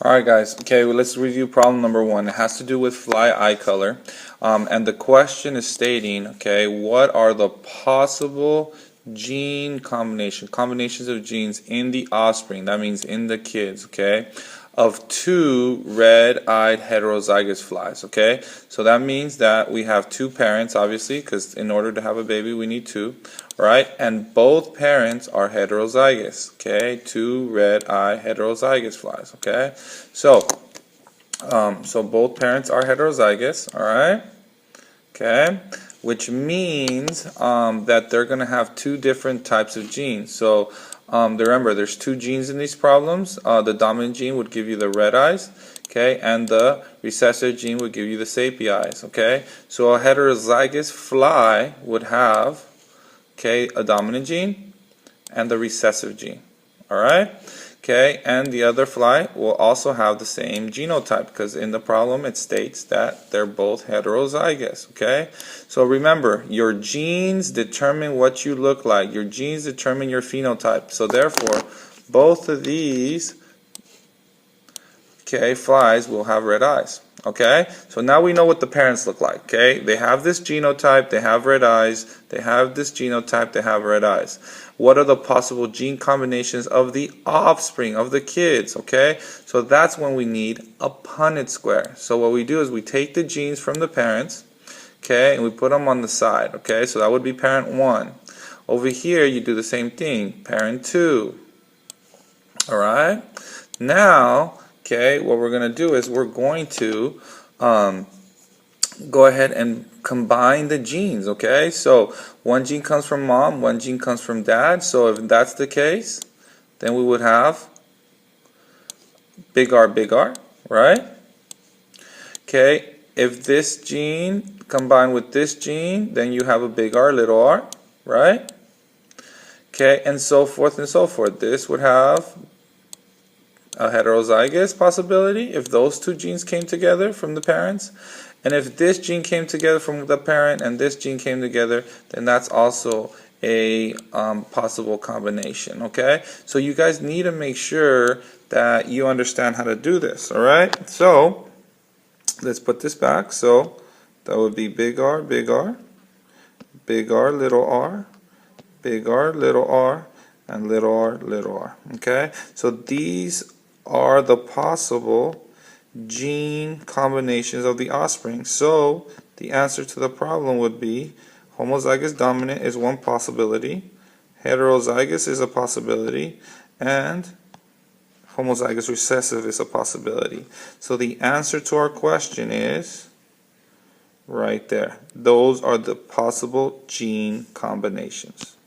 Alright guys, okay, well, let's review problem number 1. It has to do with fly eye color. And the question is stating, okay, what are the possible gene combinations of genes in the offspring, that means in the kids, okay, of two red-eyed heterozygous flies, okay? So that means that we have two parents, obviously, because in order to have a baby we need two, right? And both parents are heterozygous, okay? Two red-eyed heterozygous flies, okay? So, so both parents are heterozygous, all right? Okay, which means that they're going to have two different types of genes. So remember, there's two genes in these problems. The dominant gene would give you the red eyes, okay, and the recessive gene would give you the sapie eyes, okay. So a heterozygous fly would have, okay, a dominant gene and the recessive gene, all right. Okay, and the other fly will also have the same genotype because in the problem it states that they're both heterozygous, okay? So remember, your genes determine what you look like. Your genes determine your phenotype. So therefore, both of these, okay, flies will have red eyes. Okay, so now we know what the parents look like. Okay, they have this genotype, they have red eyes, they have this genotype, they have red eyes. What are the possible gene combinations of the offspring, of the kids? Okay, so that's when we need a Punnett square. So what we do is we take the genes from the parents, okay, and we put them on the side. Okay, so that would be parent 1. Over here you do the same thing, parent 2. Alright, now, okay, what we're going to do is we're going to go ahead and combine the genes, okay? So one gene comes from mom, one gene comes from dad. So if that's the case, then we would have big R, right? Okay, if this gene combined with this gene, then you have a big R, little r, right? Okay, and so forth and so forth. This would have a heterozygous possibility if those two genes came together from the parents, and if this gene came together from the parent and this gene came together, then that's also a possible combination. Okay, so you guys need to make sure that you understand how to do this. All right, so let's put this back. So that would be big R, big R, big R, little r, big R, little r, and little r, little r. Okay, so these are the possible gene combinations of the offspring. So the answer to the problem would be homozygous dominant is one possibility, heterozygous is a possibility, and homozygous recessive is a possibility. So the answer to our question is right there. Those are the possible gene combinations.